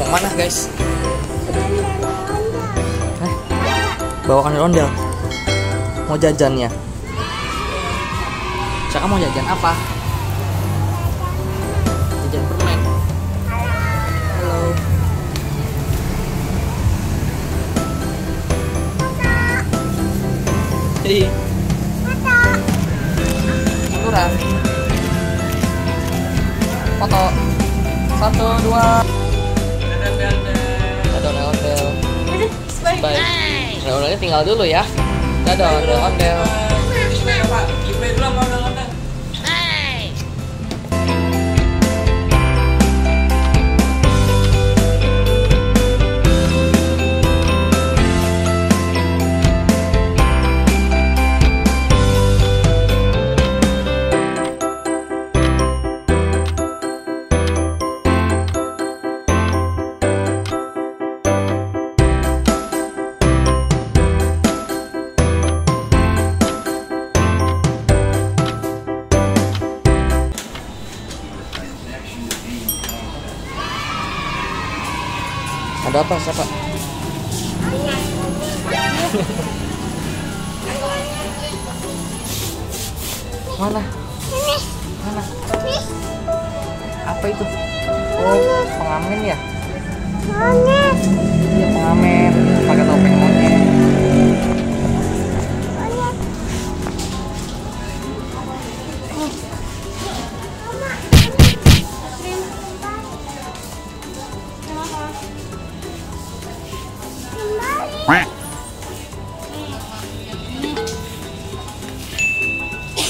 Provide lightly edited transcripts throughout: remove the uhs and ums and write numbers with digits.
mana guys? Bawa ondel-ondel. Mau jajan ya? Caka mau jajan apa? Jajan permen. Halo. Hei. Munduran. Foto. 1, 2. Dadah ondel-ondel. Bye. Ondel-ondelnya tinggal dulu ya. Dadah ondel-ondel. Ada apa? Siapa? Mana? Mana? Apa itu? Oh, pengamen ya? Iya, pengamen. Pakai topeng monyet.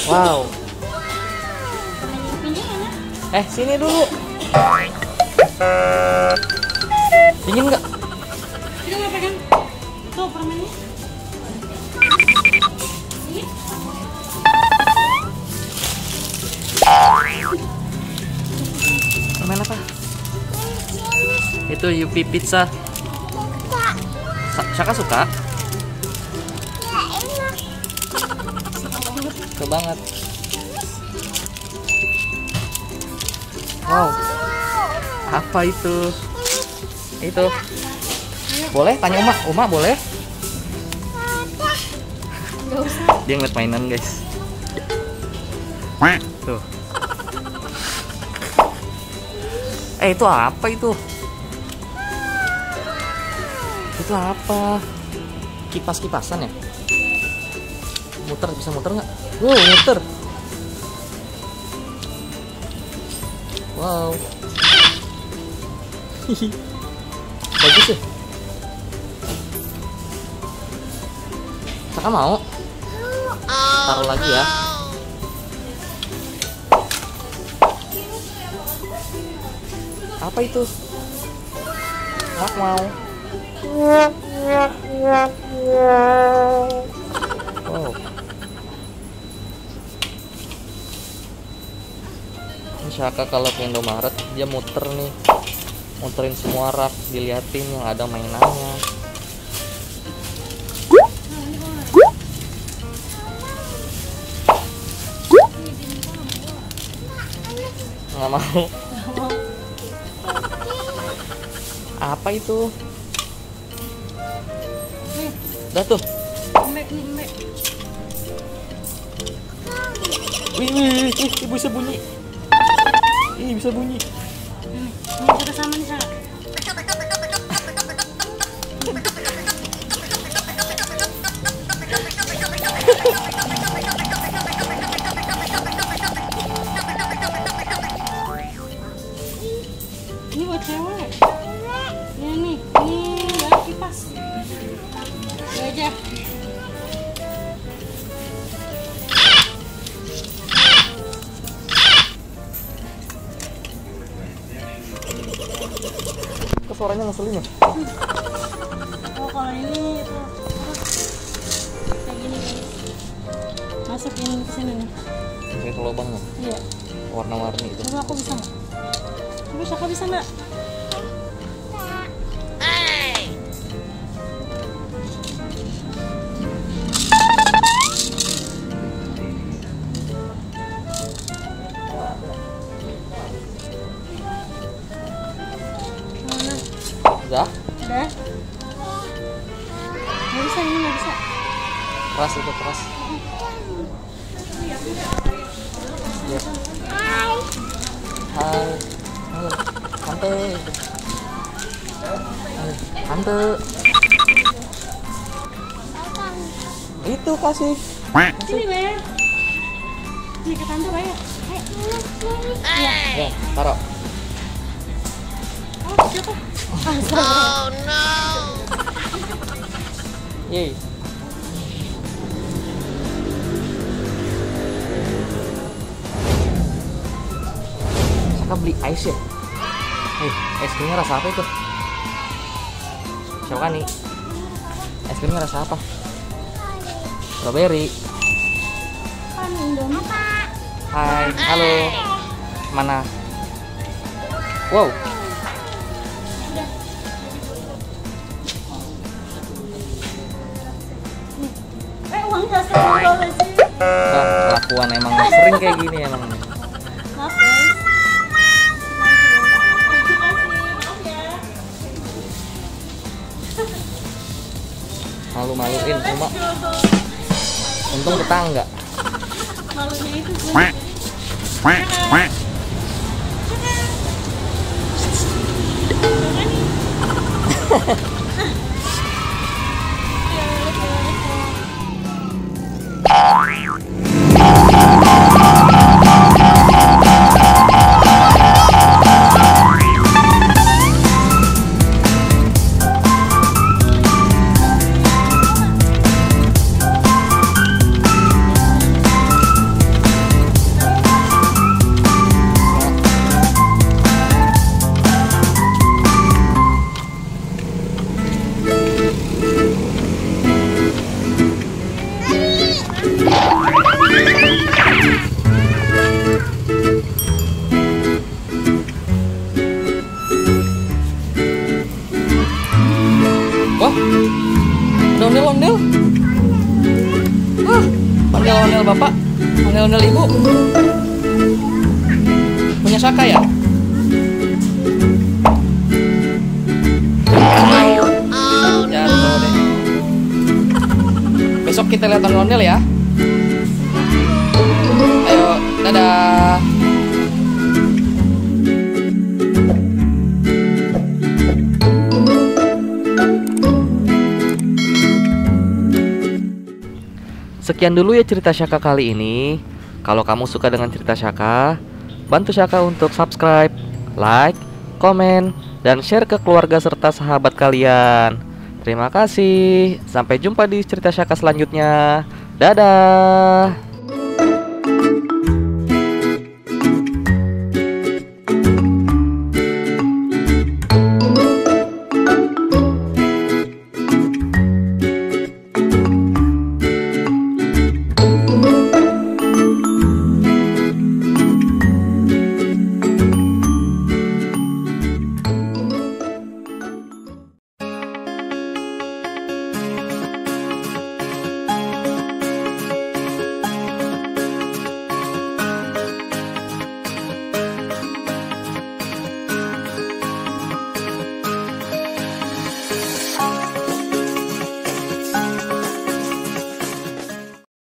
Wow. Sini dulu. Dingin nggak? Kita nggak pegang. Tuh permennya. Ini. Permen apa? Itu Yupi pizza. Saka suka? Suka banget. Wow. Apa itu? Itu. Boleh tanya Uma? Uma boleh? Nggak usah. Dia ngeliat mainan guys. Tuh. Itu apa itu? Itu apa? Kipas-kipasan ya? Muter, bisa muter nggak? Wow, muter. Wow. Bagus ya? Kakak mau? Taruh lagi ya. Apa itu? Mak mau. Wow. Ini Shaka kalau ke Indomaret dia muter nih, muterin semua rak, diliatin yang ada mainannya. Nggak mau. Apa itu? Udah tuh. Wih, bisa bunyi. Ih, bisa bunyi. Ini kita sama nih, Sa. Ini buat cewek. Ya nih, ini ya kipas. Ini aja. Kok suaranya ngeselin ya? Oh, kalau ini itu kayak gini guys. Masukin ke sini nih. Kayak ke lubang nggak? Iya. Warna-warni itu. Coba aku bisa nggak? Coba Shaka bisa nggak? Mana? Keras itu keras. Ya. Hai. Halo. Tante. Tante. Itu kasih. Sini, Mer. Nih ke tante, Bayar. Iya. Ya, taruh. Oh, siapa? Oh no. Yeay. Saka beli ice ya? Es krimnya rasa apa itu? Siapa kan nih? Es krimnya rasa apa? Strawberry. Kan Indomie. Hai, halo. Mana? Wow. Uangnya $1 sih. Bah, kelakuan emang sering kayak gini emang. Maaf, guys. Terima kasih. Maaf ya. Malu-maluin cuma untung tetangga. Malunya itu sih. Wah, ada ondel-ondel. Ah, ondel-ondel bapak, ondel-ondel ibu. Punya Saka ya? Jatuh deh. Besok kita lihat ondel-ondel ya. Ayo, dadah. Sekian dulu ya cerita Syaka kali ini. Kalau kamu suka dengan cerita Syaka, bantu Syaka untuk subscribe, like, komen, dan share ke keluarga serta sahabat kalian. Terima kasih. Sampai jumpa di cerita Syaka selanjutnya. Dadah.